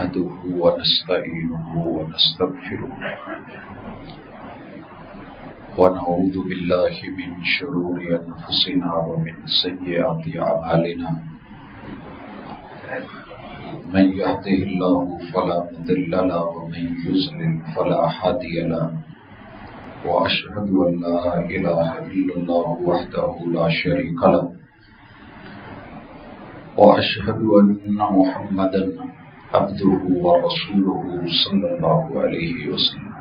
نحمده ونستعينه ونستغفره ونعوذ بالله من شرور أنفسنا ومن سيئات أعمالنا من يهده الله فلا مضل له ومن يضلل فلا هادي له وأشهد أن لا إله إلا الله وحده لا شريك له وأشهد أن محمدا عبده ورسوله صلى الله عليه وسلم.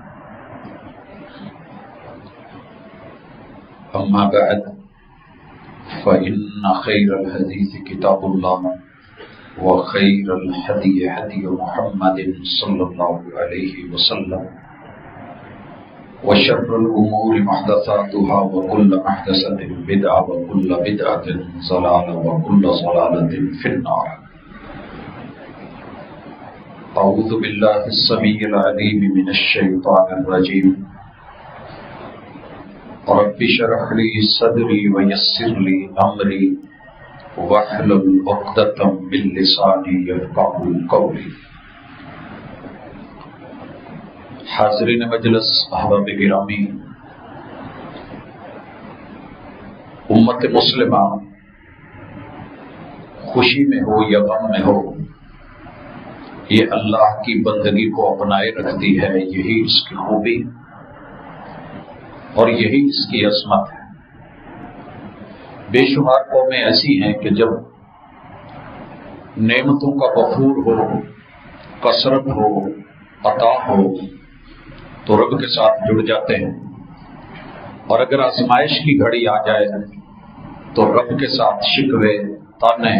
أما بعد فإن خير الحديث كتاب الله وخير الهدي هدي محمد صلى الله عليه وسلم وشر الأمور محدثاتها وكل محدثة بدعة وكل بدعة ضلالة وكل ضلالة في النار. أعوذ بالله السميع العليم من الشيطان الرجيم. رب اشرح لي صدري ويسر لي أمري واحلل عقدة من لساني يفقهوا قولي. حاضرین مجلس، احباب گرامی، امت مسلمہ خوشی میں ہو یا غم میں ہو، یہ اللہ کی بندگی کو اپنائے رکھتی ہے. یہی اس کی خوبی اور یہی اس کی عظمت ہے. بے شمار قومیں ایسی ہیں کہ جب نعمتوں کا وفور ہو، کثرت ہو، عطا ہو تو رب کے ساتھ جڑ جاتے ہیں، اور اگر آزمائش کی گھڑی آ جائے تو رب کے ساتھ شکوے، تانے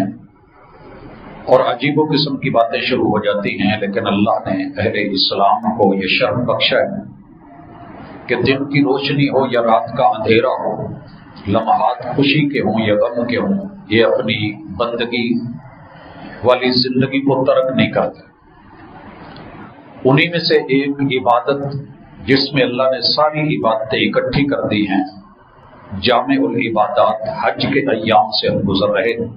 اور عجیب و قسم کی باتیں شروع ہو جاتی ہیں. لیکن اللہ نے اہل اسلام کو یہ شرف بخشا ہے کہ دن کی روشنی ہو یا رات کا اندھیرا ہو، لمحات خوشی کے ہوں یا غم کے ہوں، یہ اپنی بندگی والی زندگی کو ترک نہیں کرتے. انہی میں سے ایک عبادت جس میں اللہ نے ساری عبادتیں اکٹھی کر دی ہیں، جامع العبادات، حج کے ایام سے ہم گزر رہے ہیں،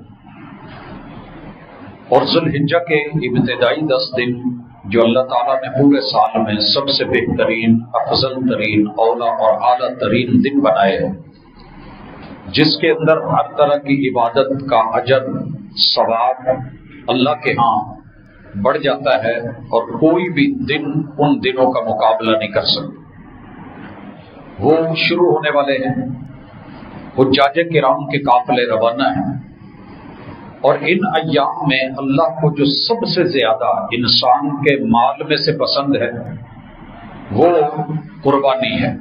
اور ذوالحجہ کے ابتدائی 10 دن جو اللہ تعالیٰ نے پورے سال میں سب سے بہترین، افضل ترین، اولا اور اعلیٰ ترین دن بنائے ہیں، جس کے اندر ہر طرح کی عبادت کا اجر، ثواب اللہ کے ہاں بڑھ جاتا ہے، اور کوئی بھی دن ان دنوں کا مقابلہ نہیں کر سکتا. وہ شروع ہونے والے ہیں، حجاج کرام کے قافلے روانہ ہیں، اور ان ایام میں اللہ کو جو سب سے زیادہ انسان کے مال میں سے پسند ہے وہ قربانی ہے.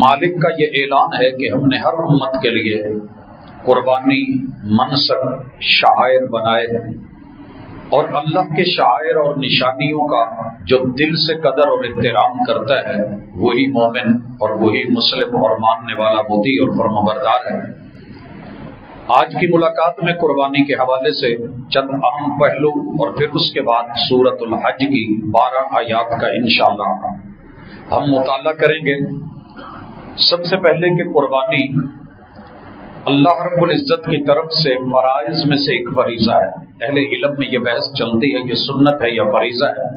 مالک کا یہ اعلان ہے کہ ہم نے ہر امت کے لیے قربانی منسک، شعائر بنائے ہیں، اور اللہ کے شعائر اور نشانیوں کا جو دل سے قدر اور احترام کرتا ہے وہی مومن اور وہی مسلم اور ماننے والا مطیع اور فرمانبردار ہے. آج کی ملاقات میں قربانی کے حوالے سے چند اہم پہلو اور پھر اس کے بعد سورۃ الحج کی 12 آیات کا انشاءاللہ ہم مطالعہ کریں گے. سب سے پہلے کہ قربانی اللہ رب العزت کی طرف سے فرائض میں سے ایک فریضہ ہے. اہل علم میں یہ بحث چلتی ہے کہ سنت ہے یا فریضہ ہے.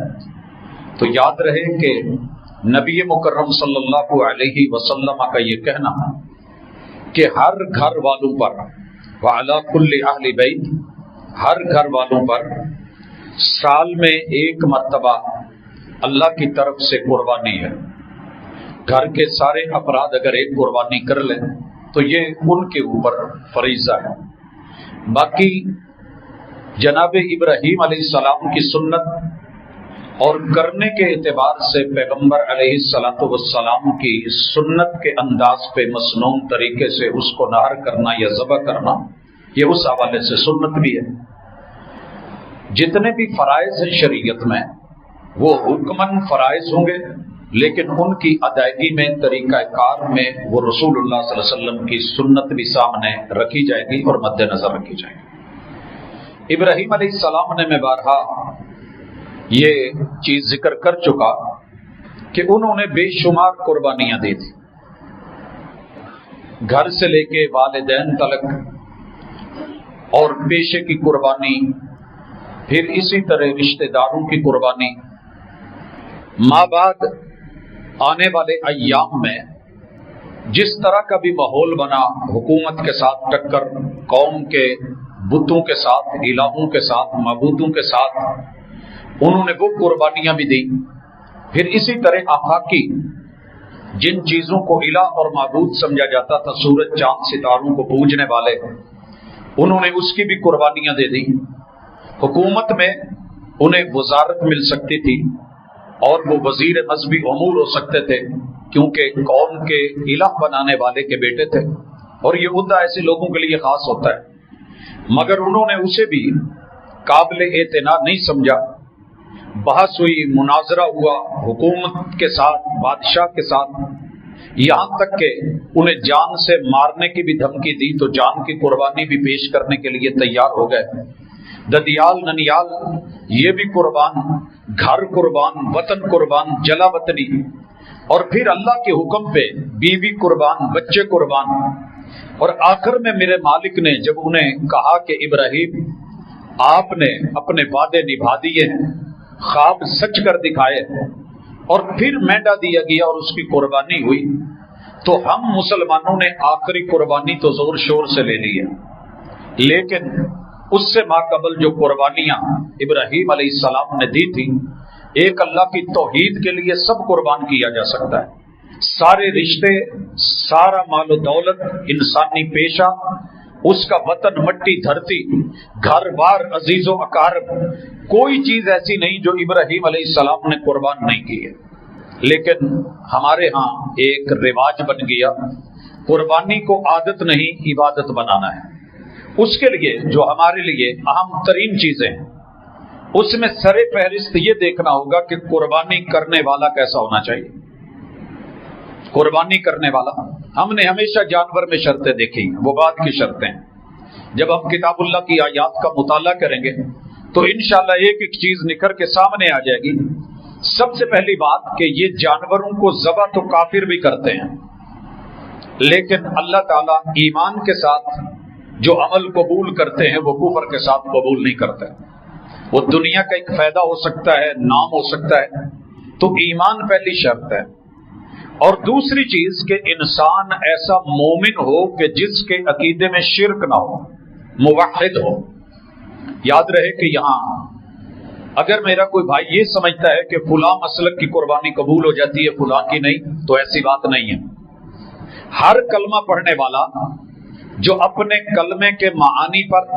تو یاد رہے کہ نبی مکرم صلی اللہ علیہ وسلم کا یہ کہنا کہ ہر گھر والوں پر، وعلی کل اہل بیت، ہر گھر والوں پر سال میں ایک مرتبہ اللہ کی طرف سے قربانی ہے. گھر کے سارے افراد اگر ایک قربانی کر لیں تو یہ ان کے اوپر فریضہ ہے. باقی جناب ابراہیم علیہ السلام کی سنت اور کرنے کے اعتبار سے پیغمبر علیہ السلام کی سنت کے انداز پہ مسنون طریقے سے اس کو نہر کرنا یا ذبح کرنا، یہ اس حوالے سے سنت بھی ہے. جتنے بھی فرائض ہیں شریعت میں وہ حکماً فرائض ہوں گے، لیکن ان کی ادائیگی میں، طریقہ کار میں وہ رسول اللہ صلی اللہ علیہ وسلم کی سنت بھی سامنے رکھی جائے گی اور مد نظر رکھی جائے گی. ابراہیم علیہ السلام نے میں بارہا یہ چیز ذکر کر چکا کہ انہوں نے بے شمار قربانیاں دی تھی، گھر سے لے کے والدین تلک، اور پیشے کی قربانی، پھر اسی طرح رشتہ داروں کی قربانی مابعد آنے والے ایام میں جس طرح کا بھی ماحول بنا، حکومت کے ساتھ ٹکر، قوم کے بتوں کے ساتھ، الہوں کے ساتھ، معبودوں کے ساتھ، انہوں نے وہ قربانیاں بھی دی۔ پھر اسی طرح آفاقی جن چیزوں کو الہ اور معبود سمجھا جاتا تھا، سورج چاند ستاروں کو پوجنے والے، انہوں نے اس کی بھی قربانیاں دے دی۔ حکومت میں انہیں وزارت مل سکتی تھی اور وہ وزیر مذہبی امور ہو سکتے تھے کیونکہ قوم کے الہ بنانے والے کے بیٹے تھے، اور یہ عہدہ ایسے لوگوں کے لیے خاص ہوتا ہے، مگر انہوں نے اسے بھی قابل اعتنا نہیں سمجھا۔ بحث ہوئی، مناظرہ ہوا حکومت کے ساتھ، بادشاہ کے ساتھ، یہاں تک کہ انہیں جان سے مارنے کی بھی دھمکی دی تو جان کی قربانی بھی پیش کرنے کے لیے تیار ہو گئے۔ ددیال ننیال یہ بھی قربان، گھر قربان، وطن قربان، جلا وطنی، اور پھر اللہ کے حکم پہ بیوی قربان، بچے قربان۔ اور آخر میں میرے مالک نے جب انہیں کہا کہ ابراہیم آپ نے اپنے وعدے نبھا دیے، خواب سچ کر دکھائے، اور پھر مینڈا دیا گیا اور اس کی قربانی ہوئی، تو ہم مسلمانوں نے آخری قربانی تو زور شور سے لے لی ہے، لیکن اس سے ماقبل جو قربانیاں ابراہیم علیہ السلام نے دی تھی، ایک اللہ کی توحید کے لیے سب قربان کیا جا سکتا ہے، سارے رشتے، سارا مال و دولت، انسانی پیشہ، اس کا وطن، مٹی، دھرتی، گھر بار، عزیز و اقارب، کوئی چیز ایسی نہیں جو ابراہیم علیہ السلام نے قربان نہیں کی ہے۔ لیکن ہمارے ہاں ایک رواج بن گیا، قربانی کو عادت نہیں عبادت بنانا ہے۔ اس کے لیے جو ہمارے لیے اہم ترین چیزیں ہیں، اس میں سر فہرست یہ دیکھنا ہوگا کہ قربانی کرنے والا کیسا ہونا چاہیے۔ قربانی کرنے والا، ہم نے ہمیشہ جانور میں شرطیں دیکھی، وہ بات کی شرطیں۔ جب ہم کتاب اللہ کی آیات کا مطالعہ کریں گے تو انشاءاللہ ایک ایک چیز نکھر کے سامنے آ جائے گی۔ سب سے پہلی بات کہ یہ جانوروں کو ذبح تو کافر بھی کرتے ہیں، لیکن اللہ تعالیٰ ایمان کے ساتھ جو عمل قبول کرتے ہیں وہ کفر کے ساتھ قبول نہیں کرتے۔ وہ دنیا کا ایک فائدہ ہو سکتا ہے، نام ہو سکتا ہے، تو ایمان پہلی شرط ہے۔ اور دوسری چیز کہ انسان ایسا مومن ہو کہ جس کے عقیدے میں شرک نہ ہو، موحد ہو۔ یاد رہے کہ یہاں اگر میرا کوئی بھائی یہ سمجھتا ہے کہ فلاں مسلک کی قربانی قبول ہو جاتی ہے، فلاں کی نہیں، تو ایسی بات نہیں ہے۔ ہر کلمہ پڑھنے والا جو اپنے کلمے کے معانی پر،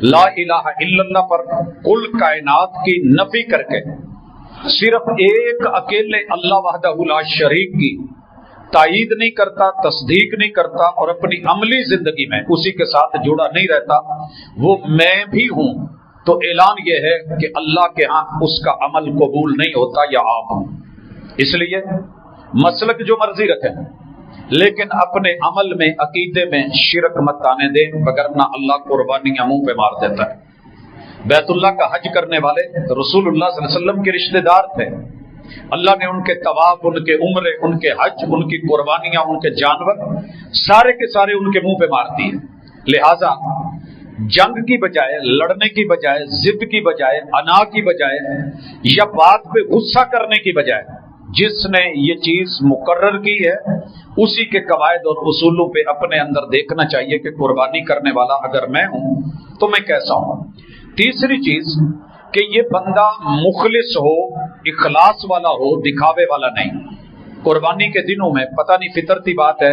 لا الہ الا اللہ پر، کل کائنات کی نفی کر کے صرف ایک اکیلے اللہ وحدہ لا شریک کی تائید نہیں کرتا، تصدیق نہیں کرتا، اور اپنی عملی زندگی میں اسی کے ساتھ جڑا نہیں رہتا، وہ میں بھی ہوں، تو اعلان یہ ہے کہ اللہ کے ہاں اس کا عمل قبول نہیں ہوتا، یا آپ ہوں۔ اس لیے مسلک جو مرضی رکھیں، لیکن اپنے عمل میں، عقیدے میں شرک مت آنے دیں، وگرنہ اللہ قربانیاں منہ پہ مار دیتا ہے۔ بیت اللہ کا حج کرنے والے رسول اللہ صلی اللہ علیہ وسلم کے رشتہ دار تھے، اللہ نے ان کے طواف، ان کے عمرے، ان کے حج، ان کی قربانیاں، ان کے جانور سارے کے سارے ان کے منہ پہ مار دیے۔ لہذا جنگ کی بجائے، لڑنے کی بجائے، ضد کی بجائے، انا کی بجائے، یا بات پہ غصہ کرنے کی بجائے، جس نے یہ چیز مقرر کی ہے اسی کے قواعد اور اصولوں پہ اپنے اندر دیکھنا چاہیے کہ قربانی کرنے والا اگر میں ہوں تو میں کیسا ہوں۔ تیسری چیز کہ یہ بندہ مخلص ہو، اخلاص والا ہو، دکھاوے والا نہیں۔ قربانی کے دنوں میں پتہ نہیں فطرتی بات ہے،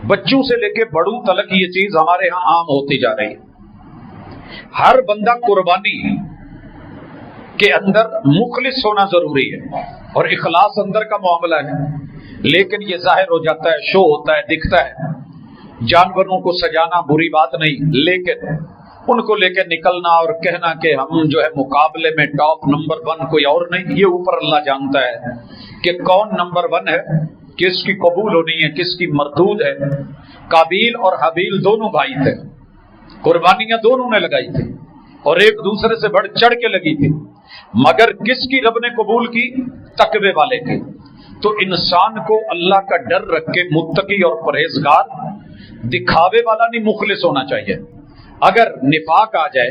بچوں سے لے کے بڑوں تلک یہ چیز ہمارے ہاں عام ہوتی جا رہی ہے۔ ہر بندہ قربانی کے اندر مخلص ہونا ضروری ہے، اور اخلاص اندر کا معاملہ ہے، لیکن یہ ظاہر ہو جاتا ہے، شو ہوتا ہے، دکھتا ہے۔ جانوروں کو سجانا بری بات نہیں، لیکن ان کو لے کے نکلنا اور کہنا کہ ہم جو ہے مقابلے میں ٹاپ نمبر 1 کوئی اور نہیں، یہ اوپر اللہ جانتا ہے کہ کون نمبر 1 ہے، کس کی قبول ہونی ہے، کس کی مردود ہے۔ قابیل اور حابیل دونوں بھائی تھے، قربانیاں دونوں نے لگائی تھی اور ایک دوسرے سے بڑھ چڑھ کے لگی تھی، مگر کس کی رب نے قبول کی؟ تقوی والے کی۔ تو انسان کو اللہ کا ڈر رکھ کے متقی اور پرہیزگار، دکھاوے والا نہیں، مخلص ہونا چاہیے۔ اگر نفاق آ جائے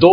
2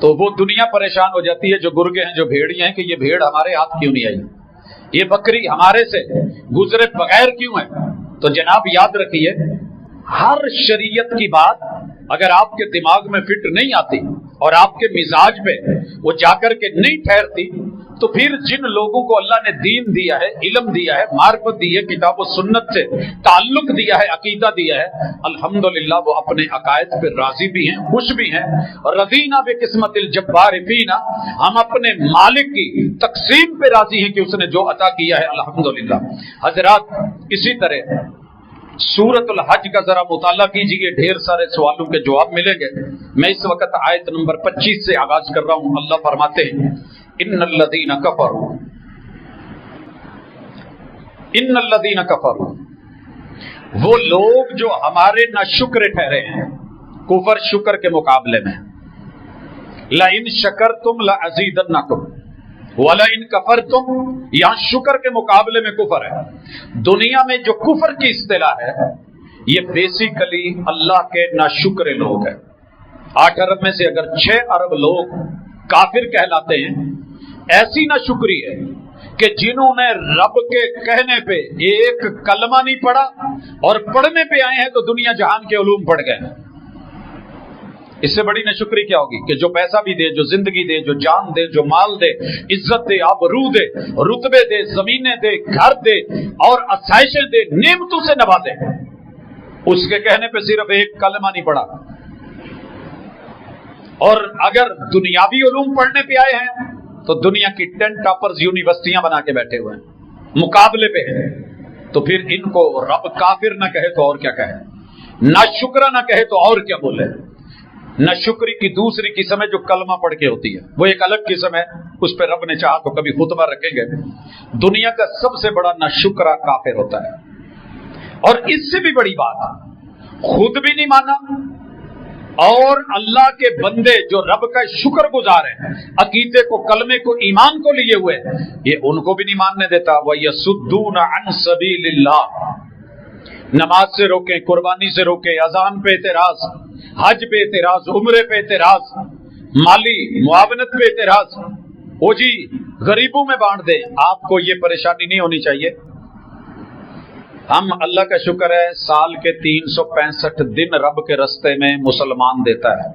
تو وہ دنیا پریشان ہو جاتی ہے جو گرگے ہیں جو بھیڑیے ہیں کہ یہ بھیڑ ہمارے ہاتھ کیوں نہیں آئی, یہ بکری ہمارے سے گزرے بغیر کیوں ہے. تو جناب یاد رکھیے, ہر شریعت کی بات اگر آپ کے دماغ میں فٹ نہیں آتی اور آپ کے مزاج پہ وہ جا کر کے نہیں ٹھہرتی, تو پھر جن لوگوں کو اللہ نے دین دیا ہے, علم دیا ہے, معرفت دی ہے, کتاب و سنت سے تعلق دیا ہے, عقیدہ دیا ہے, الحمدللہ وہ اپنے عقائد پہ راضی بھی ہیں, خوش بھی ہیں. اور رضینا بقسمت الجبار فینا, ہم اپنے مالک کی تقسیم پہ راضی ہیں کہ اس نے جو عطا کیا ہے الحمدللہ. حضرات اسی طرح سورۃ الحج کا ذرا مطالعہ کیجئے, ڈھیر سارے سوالوں کے جواب ملیں گے. میں اس وقت آیت نمبر 25 سے آغاز کر رہا ہوں. اللہ فرماتے ہیں ان الذین کفروا, ان الذین کفروا, وہ لوگ جو ہمارے ناشکر ٹھہرے ہیں, کفر شکر کے مقابلے میں. لئن شکرتم لازیدنکم وَلَئِن كَفَرْتُمْ, یہاں شکر کے مقابلے میں کفر ہے. دنیا میں جو کفر کی اصطلاح ہے یہ بیسیکلی اللہ کے ناشکر لوگ ہیں. 8 ارب میں سے اگر 6 ارب لوگ کافر کہلاتے ہیں, ایسی ناشکری ہے کہ جنہوں نے رب کے کہنے پہ ایک کلمہ نہیں پڑھا اور پڑھنے پہ آئے ہیں تو دنیا جہان کے علوم پڑھ گئے. اس سے بڑی ناشکری کیا ہوگی کہ جو پیسہ بھی دے, جو زندگی دے, جو جان دے, جو مال دے, عزت دے, آبرو دے, رتبے دے, زمینیں دے, گھر دے اور آسائشیں دے, نعمتوں سے نوازے, اس کے کہنے پہ صرف ایک کلمہ نہیں پڑھا. اور اگر دنیاوی علوم پڑھنے پہ آئے ہیں تو دنیا کی 10 ٹاپرز یونیورسٹیاں بنا کے بیٹھے ہوئے ہیں, مقابلے پہ ہیں. تو پھر ان کو رب کافر نہ کہے تو اور کیا کہے, ناشکرہ نہ کہے تو اور کیا بولے. ناشکری کی دوسری قسم ہے جو کلمہ پڑھ کے ہوتی ہے, وہ ایک الگ قسم ہے, اس پہ رب نے چاہا تو کبھی خطبہ رکھیں گے. دنیا کا سب سے بڑا ناشکرہ کافر ہوتا ہے. اور اس سے بھی بڑی بات, خود بھی نہیں مانا اور اللہ کے بندے جو رب کا شکر گزار ہیں, عقیدے کو, کلمے کو, ایمان کو لیے ہوئے, یہ ان کو بھی نہیں ماننے دیتا. وَيَصُدُّونَ عَنْ سَبِيلِ اللَّهِ, نماز سے روکیں, قربانی سے روکیں, اذان پہ اعتراض, حج پہ اعتراض, عمرے پہ اعتراض, مالی معاونت پہ اعتراض. وہ جی غریبوں میں بانٹ دیں, آپ کو یہ پریشانی نہیں ہونی چاہیے. ہم اللہ کا شکر ہے سال کے 365 دن رب کے رستے میں مسلمان دیتا ہے,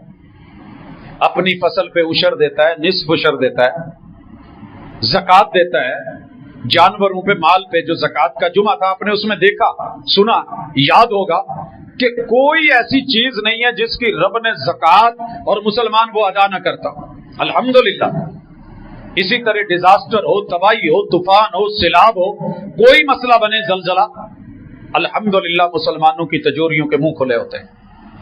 اپنی فصل پہ عشر دیتا ہے, نصف عشر دیتا ہے, زکوٰۃ دیتا ہے, جانوروں پہ, مال پہ. جو زکوٰۃ کا جمعہ تھا آپ نے اس میں دیکھا, سنا, یاد ہوگا کہ کوئی ایسی چیز نہیں ہے جس کی رب نے زکوٰۃ اور مسلمان وہ ادا نہ کرتا. الحمدللہ. اسی طرح ڈیزاسٹر ہو, تباہی ہو, طوفان ہو, سیلاب ہو, کوئی مسئلہ بنے, زلزلہ, الحمدللہ مسلمانوں کی تجوریوں کے منہ کھلے ہوتے ہیں.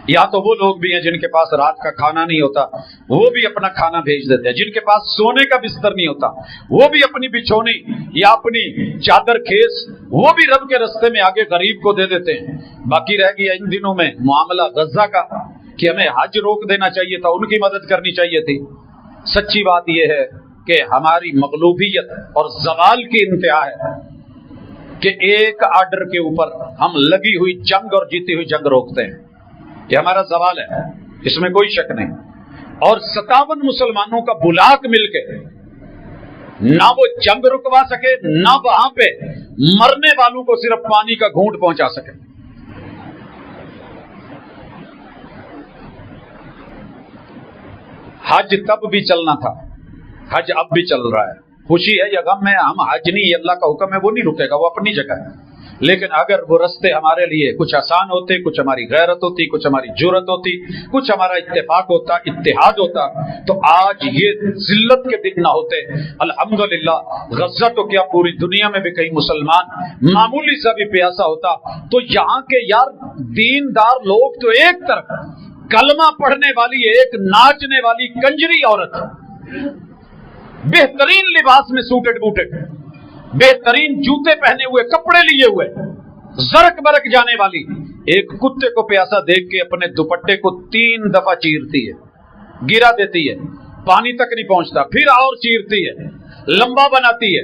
یا تو وہ لوگ بھی ہیں جن کے پاس رات کا کھانا نہیں ہوتا, وہ بھی اپنا کھانا بھیج دیتے ہیں. جن کے پاس سونے کا بستر نہیں ہوتا, وہ بھی اپنی بچھونی یا اپنی چادر خیز وہ بھی رب کے رستے میں آگے غریب کو دے دیتے ہیں. باقی رہ گیا ان دنوں میں معاملہ غزہ کا کہ ہمیں حج روک دینا چاہیے تھا, ان کی مدد کرنی چاہیے تھی. سچی بات یہ ہے کہ ہماری مغلوبیت اور زوال کی انتہا ہے کہ ایک آرڈر کے اوپر ہم لگی ہوئی جنگ اور جیتی ہوئی جنگ روکتے ہیں. یہ ہمارا زوال ہے, اس میں کوئی شک نہیں. اور 57 مسلمانوں کا بلاک مل کے نہ وہ جنگ رکوا سکے, نہ وہاں پہ مرنے والوں کو صرف پانی کا گھونٹ پہنچا سکے. حج تب بھی چلنا تھا, حج اب بھی چل رہا ہے. خوشی ہے یا غم ہے, ہم حج نہیں, اللہ کا حکم ہے, وہ نہیں رکے گا, وہ اپنی جگہ ہے. لیکن اگر وہ رستے ہمارے لیے کچھ آسان ہوتے, کچھ ہماری غیرت ہوتی, کچھ ہماری جرت ہوتی, کچھ ہمارا اتفاق ہوتا, اتحاد ہوتا, تو آج یہ ذلت کے دن نہ ہوتے. الحمدللہ. غزہ تو کیا پوری دنیا میں بھی کئی مسلمان معمولی سا بھی پیاسا ہوتا تو یہاں کے یار دیندار لوگ تو ایک طرف, کلمہ پڑھنے والی ایک ناچنے والی کنجری عورت, بہترین لباس میں سوٹڈ بوٹڈ, بہترین جوتے پہنے ہوئے, کپڑے لیے ہوئے, زرک برک جانے والی, ایک کتے کو پیاسا دیکھ کے اپنے دوپٹے کو 3 دفعہ چیرتی ہے, گرا دیتی ہے, پانی تک نہیں پہنچتا, پھر اور چیرتی ہے, لمبا بناتی ہے,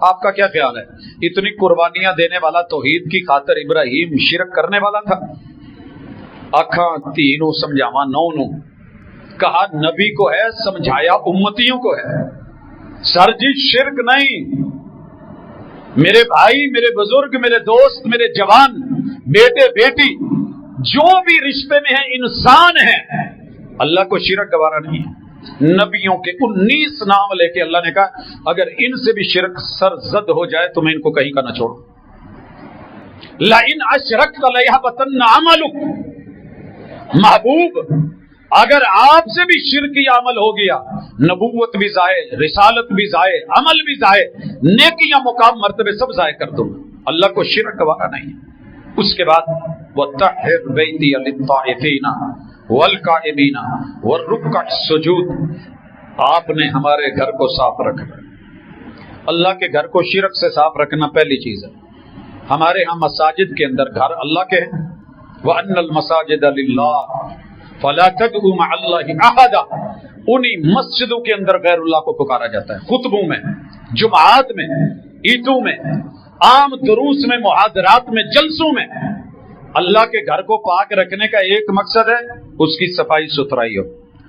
آپ کا کیا خیال ہے؟ اتنی قربانیاں دینے والا توحید کی خاطر ابراہیم شرک کرنے والا تھا؟ آکھاں تینوں سمجھاواں نو نو کہا نبی کو ہے، سمجھایا امتیوں کو ہے۔ سر جی شرک نہیں، میرے بھائی، میرے بزرگ، میرے دوست، میرے جوان، بیٹے بیٹی، جو بھی رشتے میں ہیں انسان ہیں، اللہ کو شرک گوارا نہیں ہے۔ نبیوں کے 19 نام لے کے اللہ نے کہا اگر ان سے بھی شرک سرزد ہو جائے تو میں ان کو کہیں کا نہ چھوڑوں۔ لَئِنْ أَشْرَكْتَ لَيَحْبَطَنَّ عَمَلُكَ، محبوب اگر آپ سے بھی شرکی عمل ہو گیا، نبوت بھی ضائع، رسالت بھی ضائع، عمل بھی ضائع، نیکیاں، مقام، مرتبے سب ضائع کر دوں۔ اللہ کو شرک گوارا نہیں ہے۔ اس کے بعد وَطَهِّرْ بَيْتِيَ لِلطَّائِفِينَ وَالْقَائِمِينَ وَالرُّكَّعِ السُّجُودِ، آپ نے ہمارے گھر کو صاف رکھنا۔ اللہ کے گھر کو شرک سے صاف رکھنا پہلی چیز ہے۔ ہمارے ہاں مساجد کے اندر گھر اللہ کے ہیں، وَأَنَّ الْمَسَاجِدَ لِلَّهِ فَلَا تَدْعُوا مَعَ اللَّهِ أَحَدًا، انہی مسجدوں کے اندر غیر اللہ کو پکارا جاتا ہے۔ خطبوں میں، جمعات میں، عیدوں میں، عام دروس میں، محاضرات میں، جلسوں میں اللہ کے گھر کو پاک رکھنے کا ایک مقصد ہے اس کی صفائی ستھرائی ہو۔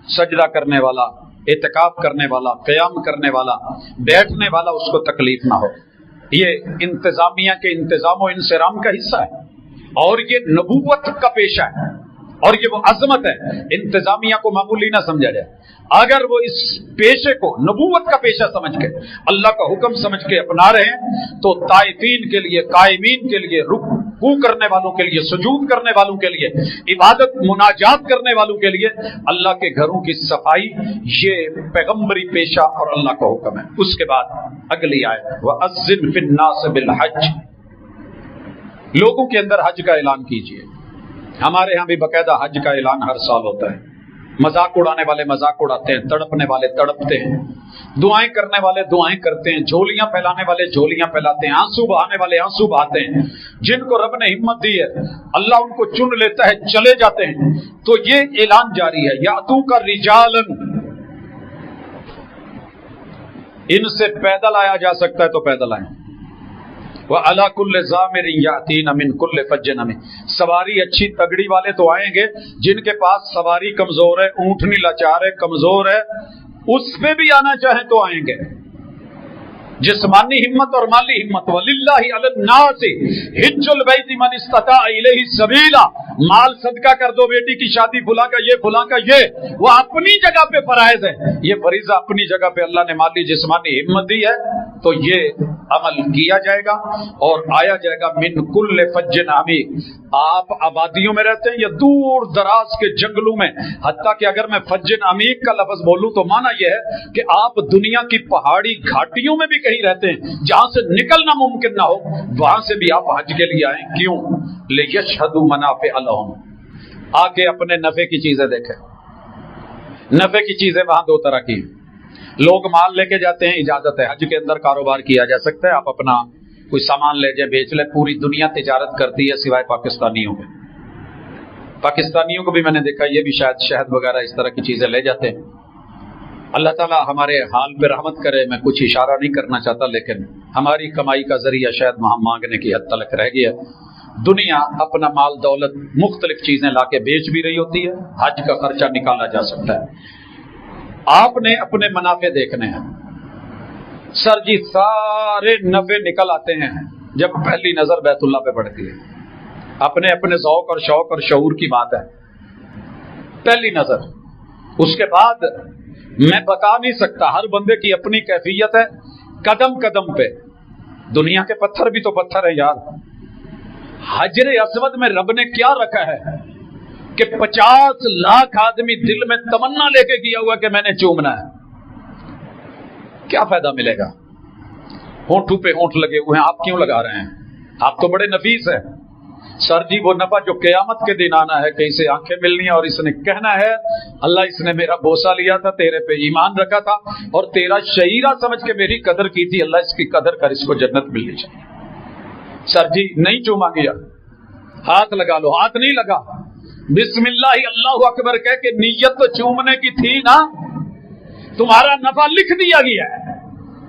سجدہ کرنے والا، اعتکاف کرنے والا، قیام کرنے والا، بیٹھنے والا اس کو تکلیف نہ ہو۔ یہ انتظامیہ کے انتظام و انصرام کا حصہ ہے اور یہ نبوت کا پیشہ ہے اور یہ وہ عظمت ہے۔ انتظامیہ کو معمولی نہ سمجھا جائے، اگر وہ اس پیشے کو نبوت کا پیشہ سمجھ کے، اللہ کا حکم سمجھ کے اپنا رہے ہیں تو طائفین کے لیے، قائمین کے لیے، رکوع کرنے والوں کے لیے، سجود کرنے والوں کے لیے، عبادت مناجات کرنے والوں کے لیے اللہ کے گھروں کی صفائی یہ پیغمبری پیشہ اور اللہ کا حکم ہے۔ اس کے بعد اگلی آیت وَأَذِّنْ فِي النَّاسِ بِالْحَجِّ، لوگوں کے اندر حج کا اعلان کیجیے۔ ہمارے ہاں بھی باقاعدہ حج کا اعلان ہر سال ہوتا ہے۔ مذاق اڑانے والے مذاق اڑاتے ہیں، تڑپنے والے تڑپتے ہیں، دعائیں کرنے والے دعائیں کرتے ہیں، جھولیاں پھیلانے والے جھولیاں پھیلاتے ہیں، آنسو بہانے والے آنسو بہاتے ہیں۔ جن کو رب نے ہمت دی ہے اللہ ان کو چن لیتا ہے، چلے جاتے ہیں۔ تو یہ اعلان جاری ہے، یاتوک رجالن، ان سے پیدل آیا جا سکتا ہے تو پیدل آئیں۔ وَعَلَىٰ كُلِّ ضَامِرٍ يَأْتِينَ مِنْ كُلِّ فَجٍّ عَمِيقٍ، سواری اچھی تگڑی والے تو آئیں گے، جن کے پاس سواری کمزور ہے، اونٹنی لاچار ہے، کمزور ہے، اس پہ بھی آنا چاہیں تو آئیں گے۔ جسمانی ہمت اور مالی ہمت، وَلِلَّهِ عَلَى النَّاسِ حِجُّ الْبَيْتِ مَنِ اسْتَطَاعَ إِلَيْهِ سَبِيلًا، مال صدقہ کر دو، بیٹی کی شادی، فلاں کا یہ، فلاں کا یہ، وہ اپنی جگہ پہ فرائض ہے، یہ فریضہ اپنی جگہ پہ اللہ نے مالی جسمانی ہمت دی ہے تو یہ عمل کیا جائے گا اور آیا جائے گا۔ من کل فج عمیق، آپ آبادیوں میں رہتے ہیں یا دور دراز کے جنگلوں میں، حتیٰ کہ اگر میں فج عمیق کا لفظ بولوں تو معنی یہ ہے کہ آپ دنیا کی پہاڑی گھاٹیوں میں بھی کہیں رہتے ہیں جہاں سے نکلنا ممکن نہ ہو، وہاں سے بھی آپ حج کے لیے آئیں۔ کیوں؟ لیشہدوا منافع لہم، آ کے اپنے نفع کی چیزیں دیکھیں۔ نفع کی چیزیں وہاں دو طرح کی ہیں، لوگ مال لے کے جاتے ہیں، اجازت ہے، حج کے اندر کاروبار کیا جا سکتا ہے، آپ اپنا کوئی سامان لے جائیں، بیچ لیں، پوری دنیا تجارت کرتی ہے سوائے پاکستانیوں کے۔ پاکستانیوں کو بھی میں نے دیکھا، یہ بھی شاید شہد وغیرہ اس طرح کی چیزیں لے جاتے ہیں۔ اللہ تعالیٰ ہمارے حال پہ رحمت کرے، میں کچھ اشارہ نہیں کرنا چاہتا، لیکن ہماری کمائی کا ذریعہ شاید وہاں مانگنے کی حد تلک رہ گیا۔ دنیا اپنا مال دولت مختلف چیزیں لا کے بیچ بھی رہی ہوتی ہے، حج کا خرچہ نکالا جا سکتا ہے۔ آپ نے اپنے منافع دیکھنے ہیں۔ سر جی سارے نفع نکل آتے ہیں جب پہلی نظر بیت اللہ پہ پڑتی ہے۔ اپنے اپنے ذوق اور شوق اور شعور کی بات ہے، پہلی نظر۔ اس کے بعد میں بتا نہیں سکتا، ہر بندے کی اپنی کیفیت ہے۔ قدم قدم پہ دنیا کے پتھر بھی تو پتھر ہے یار۔ حجر اسود میں رب نے کیا رکھا ہے کہ 50 لاکھ آدمی دل میں تمنا لے کے کیا ہوا کہ میں نے چومنا ہے، کیا فائدہ ملے گا؟ ہونٹوں پہ ہونٹ لگے ہوئے ہیں، آپ کیوں لگا رہے ہیں؟ آپ تو بڑے نفیس ہیں۔ سر جی وہ نفع جو قیامت کے دن آنا ہے، کہیں سے آنکھیں ملنی اور اس نے کہنا ہے اللہ اس نے میرا بوسہ لیا تھا، تیرے پہ ایمان رکھا تھا اور تیرا شہیرہ سمجھ کے میری قدر کی تھی، اللہ اس کی قدر کر، اس کو جنت ملنی چاہیے۔ سر جی نہیں چوما گیا، ہاتھ لگا لو، ہاتھ نہیں لگا، بسم اللہ اللہ اکبر کہہ کے نیت تو چومنے کی تھی نا، تمہارا نفع لکھ دیا گیا ہے،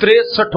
63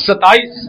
27,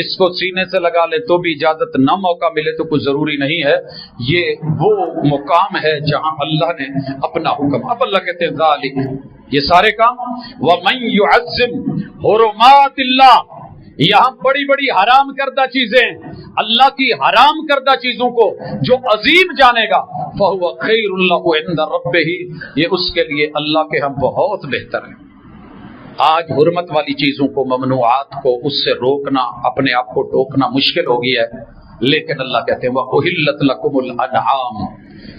اس کو سینے سے لگا لے تو بھی اجازت نہ موقع ملے تو کچھ ضروری نہیں ہے. یہ وہ مقام ہے جہاں اللہ نے اپنا حکم. اب اللہ کہتے ہیں ذالک، یہ سارے کام. وَمَن يُعَظِّمْ حُرُمَاتِ اللَّهِ، یہاں بڑی بڑی حرام کردہ چیزیں، اللہ کی حرام کردہ چیزوں کو جو عظیم جانے گا، فَهُوَ خَيْرٌ لَهُ عِندَ رَبِّهِ، یہ اس کے لیے اللہ کے ہم بہت بہتر ہیں. آج حرمت والی چیزوں کو، ممنوعات کو، اس سے روکنا، اپنے آپ کو ٹوکنا مشکل ہو گیا ہے. لیکن اللہ کہتے ہیں وَأُحِلَّتْ لَكُمُ الْأَنْعَامُ،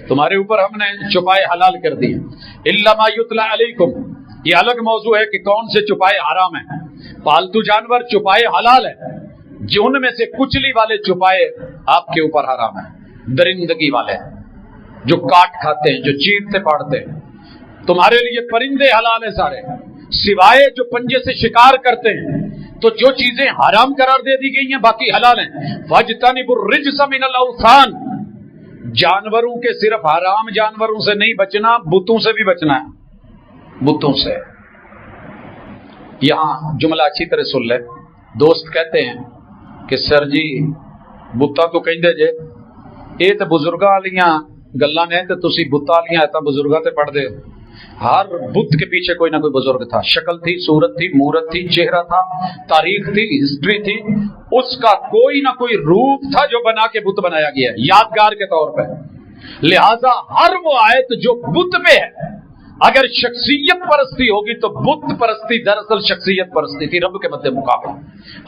تمہارے اوپر ہم نے چوپائے حلال کر دیے. إِلَّا مَا يُتْلَى عَلَيْكُمْ، یہ الگ موضوع ہے کہ کون سے چوپائے حرام ہیں. پالتو جانور چوپائے حلال ہیں، جن میں سے کچلی والے چوپائے آپ کے اوپر حرام ہیں. درندگی والے جو کاٹ کھاتے ہیں، جو چیرتے پاڑتے ہیں، تمہارے لیے پرندے حلال ہیں سارے، سوائے جو پنجے سے شکار کرتے ہیں. تو جو چیزیں حرام قرار دے دی گئی ہیں باقی حلال ہیں. فَاجْتَنِبُوا الرِّجْسَ مِنَ الْأَوْثَانِ، جانوروں کے صرف حرام جانوروں سے نہیں بچنا، بتوں سے بھی بچنا ہے. بتوں سے یہاں جملہ اچھی طرح سن لے. دوست کہتے ہیں کہ سر جی بتا تو کہیں دے جے یہ تو بزرگاں والیاں گلاں نے تے تسی بتاں والیاں ایتاں بزرگاں تے پڑھ دے. ہر بت کے پیچھے کوئی نہ کوئی بزرگ تھا، شکل تھی، صورت تھی، مورت تھی، چہرہ تھا، تاریخ تھی، ہسٹری تھی، اس کا کوئی نہ کوئی روپ تھا جو بنا کے بت بنایا گیا ہے یادگار کے طور پہ. لہذا ہر وہ آیت جو بت پہ ہے، اگر شخصیت پرستی ہوگی تو بت پرستی دراصل شخصیت پرستی تھی. رب کے مد مقابل،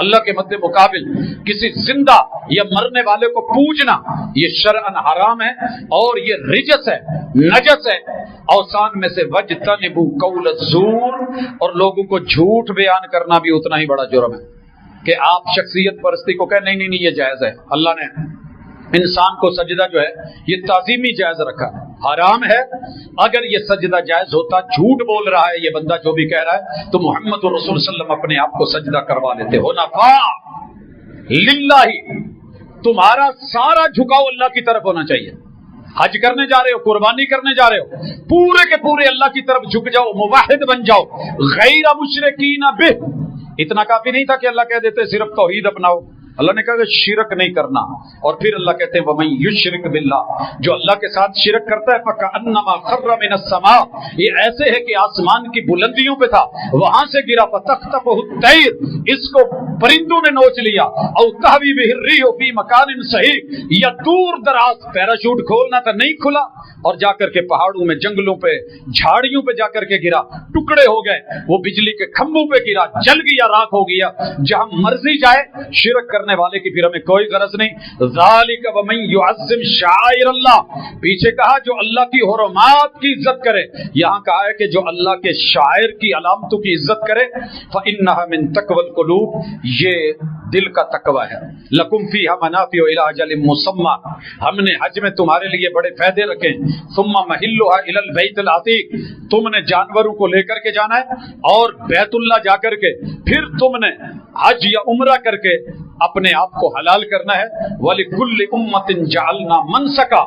اللہ کے مد مقابل کسی زندہ یا مرنے والے کو پوجنا یہ شرعن حرام ہے، اور یہ رجس ہے، نجس ہے. اوثان میں سے وجتنبوا قول الزور، اور لوگوں کو جھوٹ بیان کرنا بھی اتنا ہی بڑا جرم ہے کہ آپ شخصیت پرستی کو کہیں نہیں نہیں یہ جائز ہے. اللہ نے انسان کو سجدہ جو ہے یہ تعظیمی جائز رکھا ہے، حرام ہے. اگر یہ سجدہ جائز ہوتا، جھوٹ بول رہا ہے یہ بندہ جو بھی کہہ رہا ہے، تو محمد رسول صلی اللہ علیہ وسلم اپنے آپ کو سجدہ کروا لیتے. حنفاء للہ، تمہارا سارا جھکاؤ اللہ کی طرف ہونا چاہیے. حج کرنے جا رہے ہو، قربانی کرنے جا رہے ہو، پورے کے پورے اللہ کی طرف جھک جاؤ، موحد بن جاؤ، غیر مشرکین بہ. اتنا کافی نہیں تھا کہ اللہ کہہ دیتے صرف توحید اپناؤ، اللہ نے کہا کہ شرک نہیں کرنا. اور پھر اللہ کہتے ہیں وَمَن یشرک باللہ، جو اللہ کے ساتھ شرک کرتا ہے فَكَأَنَّمَا خَرَّ مِنَ السَّمَاءِ، یہ ایسے ہے کہ آسمان کی بلندیوں پہ تھا، وہاں سے گرا فَتَخْطَفُهُ الطَّيْرُ، اس کو پرندوں نے نوچ لیا. أَوْ تَهْوِي بِهِ الرِّيحُ فِي مَكَانٍ صَحِيحٍ، یا دور دراز پیراشوٹ کھولنا تھا نہیں کھلا، اور جا کر کے پہاڑوں میں، جنگلوں پہ، جھاڑیوں پہ جا کر کے گرا، ٹکڑے ہو گئے، وہ بجلی کے کھمبوں پہ گرا، جل گیا، راکھ ہو گیا. جہاں مرضی جائے، شرک کرنے والے کی پھر ہمیں کوئی غرض نہیں. ذالک ومن یعظم شعائر اللہ، پیچھے کہا جو اللہ کی حرمات کی عزت کرے، یہاں کہا ہے کہ جو اللہ کے شاعر کی علامتوں کی عزت کرے. فإنها من تقوى القلوب، یہ دل کا تقوی ہے. لکم فیہا منافع الی اجل مسمى، ہم نے حج میں تمہارے لیے بڑے فائدے رکھے. ثم محلها الی البیت العتیق، تم نے جانوروں کو لے کر کے جانا ہے اور بیت اللہ جا کر کے پھر تم نے حج یا عمرہ کر کے اپنے آپ کو حلال کرنا ہے. وَلِكُلِّ أُمَّةٍ جَعَلْنَا مَنْسَكًا،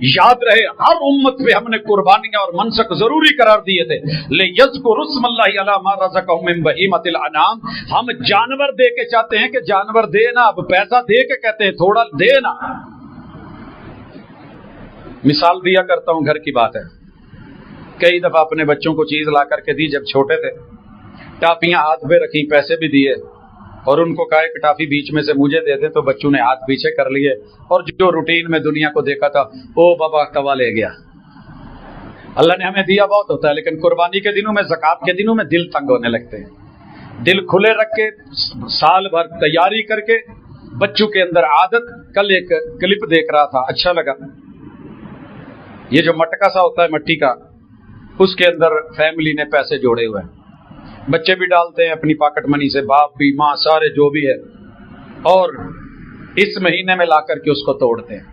یاد رہے ہر امت پہ ہم نے قربانیاں اور منسک ضروری قرار دیے تھے. لِيَذْكُرُوا اسْمَ اللَّهِ عَلَىٰ مَا رَزَقَهُم مِّن بَهِيمَةِ الْأَنْعَامِ، ہم جانور دے کے چاہتے ہیں کہ جانور دینا، اب پیسہ دے کے کہتے ہیں تھوڑا دینا. مثال دیا کرتا ہوں، گھر کی بات ہے. کئی دفعہ اپنے بچوں کو چیز لا کر کے دی، جب چھوٹے تھے ٹافیاں ہاتھ پہ رکھی، پیسے بھی دیے، اور ان کو کہا کہ ٹافی بیچ میں سے مجھے دے دے، تو بچوں نے ہاتھ پیچھے کر لیے، اور جو روٹین میں دنیا کو دیکھا تھا، او بابا توا لے گیا. اللہ نے ہمیں دیا بہت ہوتا ہے، لیکن قربانی کے دنوں میں، زکات کے دنوں میں دل تنگ ہونے لگتے ہیں. دل کھلے رکھ کے سال بھر تیاری کر کے بچوں کے اندر عادت. کل ایک کلپ دیکھ رہا تھا، اچھا لگا. یہ جو مٹکا سا ہوتا ہے مٹی کا، اس کے اندر فیملی نے پیسے جوڑے ہوئے ہیں، بچے بھی ڈالتے ہیں اپنی پاکٹ منی سے، باپ بھی، ماں، سارے جو بھی ہے، اور اس مہینے میں لا کر کے اس کو توڑتے ہیں.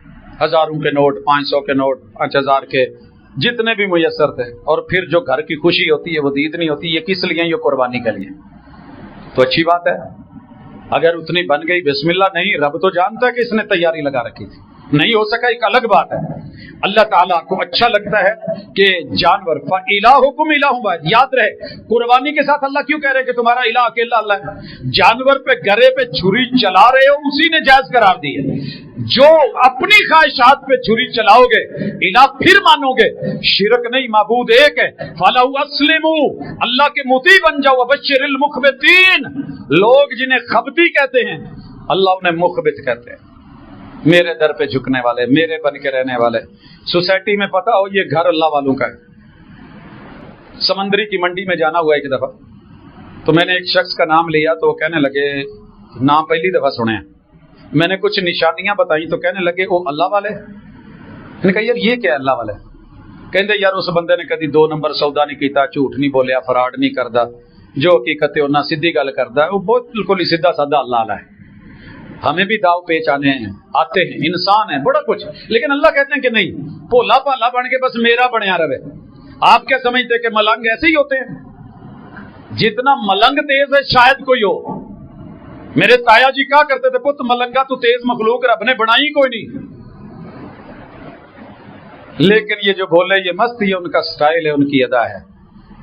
1000 کے نوٹ، 500 کے نوٹ، 5000 کے، جتنے بھی میسر تھے. اور پھر جو گھر کی خوشی ہوتی ہے وہ عید نہیں ہوتی. یہ کس لیے؟ یہ قربانی کے لیے. تو اچھی بات ہے، اگر اتنی بن گئی بسم اللہ. نہیں، رب تو جانتا ہے کہ اس نے تیاری لگا رکھی تھی، نہیں ہو سکا ایک الگ بات ہے. اللہ تعالیٰ کو اچھا لگتا ہے کہ جانور فَإِلَٰهُكُمْ إِلَٰهٌ وَاحِدٌ، یاد رہے قربانی کے ساتھ اللہ کیوں کہہ رہے کہ تمہارا الہ اکیلا اللہ ہے؟ جانور پہ گرے پہ چھری چلا رہے ہو اسی نے جائز قرار دی ہے۔ جو اپنی خواہشات پہ چھری چلاؤ گے الہ پھر مانو گے، شرک نہیں، معبود ایک ہے۔ فَلَوْ أَسْلِمُوا، اللہ کے مطیع بن جاؤ۔ وَبَشِّرِ الْمُخْبِتِينَ، لوگ جنہیں خبتی کہتے ہیں اللہ انہیں مخبت کہتے ہیں، میرے در پہ جھکنے والے، میرے بن کے رہنے والے۔ سوسائٹی میں پتا ہو یہ گھر اللہ والوں کا ہے۔ سمندری کی منڈی میں جانا ہوا ایک دفعہ، تو میں نے ایک شخص کا نام لیا تو وہ کہنے لگے، نام پہلی دفعہ سنے ہیں، میں نے کچھ نشانیاں بتائیں تو کہنے لگے وہ اللہ والے۔ میں نے کہا یار یہ کیا اللہ والے؟ کہندے یار اس بندے نے کدی 2 نمبر سودا نہیں کیتا، جھوٹ نہیں بولیا، فراڈ نہیں کردا، جو حقیقت ہے انہاں سیدھی گل کردا ہے، وہ بہت بالکل ہی سیدھا سادہ اللہ والا ہے۔ ہمیں بھی داؤ پیچ آتے ہیں، انسان ہیں، بڑا کچھ، لیکن اللہ کہتے ہیں کہ نہیں، بھولا بھالا بن کے بس میرا بنیا رہے۔ آپ کیا سمجھتے کہ ملنگ ایسے ہی ہوتے ہیں؟ جتنا ملنگ تیز ہے شاید کوئی ہو۔ میرے تایا جی کہا کرتے تھے پت ملنگا تو تیز مخلوق رب نے بنائی کوئی نہیں، لیکن یہ جو بولے یہ مست، یہ ان کا سٹائل ہے، ان کی ادا ہے۔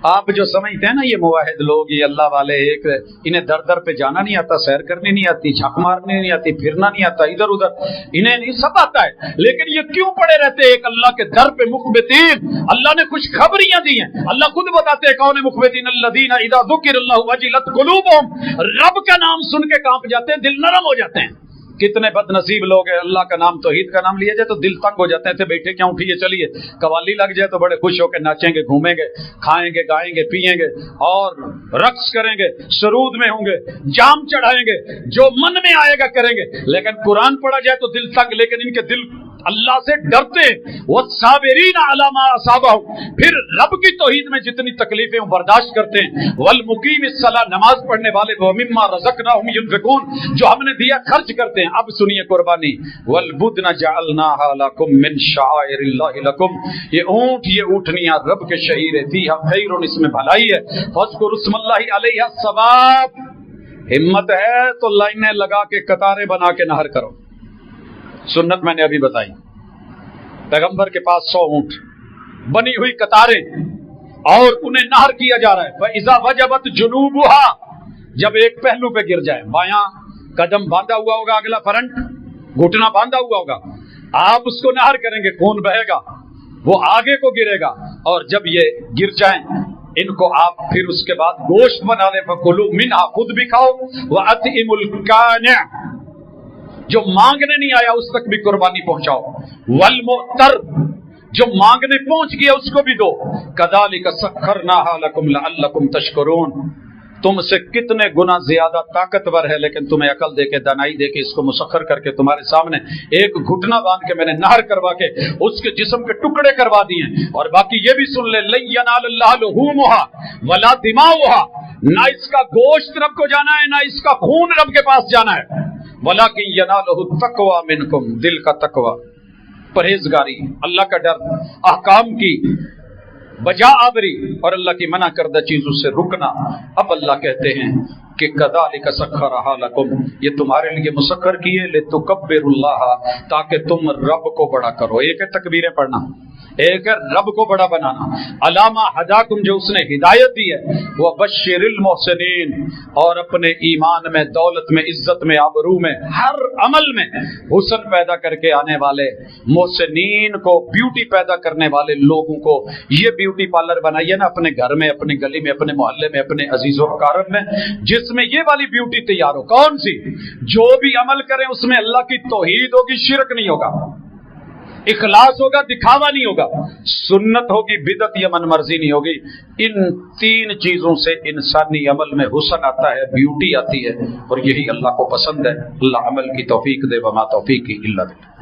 آپ جو سمجھتے ہیں نا یہ موحد لوگ، یہ اللہ والے ایک، انہیں در در پہ جانا نہیں آتا، سیر کرنی نہیں آتی، جھک مارنی نہیں آتی، پھرنا نہیں آتا ادھر ادھر، انہیں نہیں، سب آتا ہے، لیکن یہ کیوں پڑے رہتے ایک اللہ کے در پہ مخبتین؟ اللہ نے خوش خبریاں دی ہیں، اللہ خود بتاتے ہیں کون مخبتین، الذین اذا ذکر اللہ وجلت قلوبہم، رب کا نام سن کے کانپ جاتے ہیں، دل نرم ہو جاتے ہیں۔ کتنے بد نصیب لوگ ہیں، اللہ کا نام توحید کا نام لیا جائے تو دل تنگ ہو جاتے ہیں، بیٹھے کیوں اٹھیے چلیے، قوالی لگ جائے تو بڑے خوش ہو کے ناچیں گے، گھومیں گے، کھائیں گے، گائیں گے، پیئیں گے اور رقص کریں گے، سرود میں ہوں گے، جام چڑھائیں گے، جو من میں آئے گا کریں گے، لیکن قرآن پڑھا جائے تو دل تنگ، لیکن ان کے دل اللہ سے ڈرتے ہیں۔ والصابرین علی ما اصابہم، پھر رب کی توحید میں جتنی تکلیفیں وہ برداشت کرتے ہیں۔ والمقیم الصلاۃ، نماز پڑھنے والے، ومما رزقناہم ينفقون، جو ہم نے دیا خرچ کرتے ہیں۔ اب سنیے قربانی، والبدن جعلناها لكم من شعائر اللہ لکم، یہ اونٹ، یہ اونٹنیاں رب کے شعیر ہیں، فیہا خیر، اس میں بھلائی ہے، فاذکروا اسم اللہ علیہا الصواب، ہمت ہے تو لائنیں لگا کے قطاریں بنا کے نہر کرو۔ سنت میں نے ابھی بتائی، پیغمبر کے پاس 100 اونٹ، بنی ہوئی قطاریں، اور انہیں نہر کیا جا رہا ہے۔ فَإِذَا وَجَبَتْ جُنُوبُهَا، جب ایک پہلو پہ گر جائے، بایاں قدم باندھا ہوا ہوگا، اگلا فرنٹ گھٹنا باندھا ہوا ہوگا، آپ اس کو نہر کریں گے، خون بہے گا، وہ آگے کو گرے گا، اور جب یہ گر جائیں ان کو آپ پھر اس کے بعد گوشت بنا لیں، فَكُلُوا مِنْهَا، خود بھی کھاؤ، وَأَطْعِمُوا الْقَانِعَ، جو مانگنے نہیں آیا اس تک بھی قربانی پہنچاؤ، والمعتر، جو مانگنے پہنچ گیا اس کو بھی دو، كَذَلِكَ سَخَّرْنَاهَا لَكُمْ لَعَلَّكُمْ تَشْكُرُونَ، تم سے کتنے گنا زیادہ طاقتور ہے، لیکن تمہیں عقل دے کے، دانائی دے کے اس کو مسخر کر کے تمہارے سامنے ایک گھٹنا باندھ کے میں نے نہر کروا کے اس کے جسم کے ٹکڑے کروا دیے ہیں۔ اور باقی یہ بھی سن لے، لَن يَنَالَ اللَّهَ لُحُومُهَا وَلَا دِمَاؤُهَا، نہ اس کا گوشت رب کو جانا ہے، نہ اس کا خون رب کے پاس جانا ہے، وَلَكِن يَنَالُهُ التَّقْوَى مِنكُمْ، دل کا تقوی، پرہیزگاری، اللہ کا ڈر، احکام کی بجا آوری اور اللہ کی منع کردہ چیزوں سے رکنا۔ اب اللہ کہتے ہیں کہ کذالک سخرھا لکم، یہ تمہارے لیے مسخر کیے، لتکبروا اللہ، تاکہ تم رب کو بڑا کرو۔ ایک ہے تکبیریں پڑھنا، ایک ہے رب کو بڑا بنانا۔ علامہ ہداکم، جو اس نے ہدایت دی ہے، وہ بشر المحسنین، اور اپنے ایمان میں، دولت میں، عزت میں، آبرو میں، ہر عمل میں حسن پیدا کر کے آنے والے محسنین کو، بیوٹی پیدا کرنے والے لوگوں کو، یہ بیوٹی پارلر بنائیے نا اپنے گھر میں، اپنے گلی میں، اپنے محلے میں، اپنے عزیز و اقارب میں، جس میں یہ والی بیوٹی تیار ہو۔ کون سی؟ جو بھی عمل کریں اس میں اللہ کی توحید ہوگی، شرک نہیں ہوگا، اخلاص ہوگا، دکھاوا نہیں ہوگا، سنت ہوگی، بدعت یا من مرضی نہیں ہوگی۔ ان 3 چیزوں سے انسانی عمل میں حسن آتا ہے، بیوٹی آتی ہے، اور یہی اللہ کو پسند ہے۔ اللہ عمل کی توفیق دے، وما توفیقی الا باللہ۔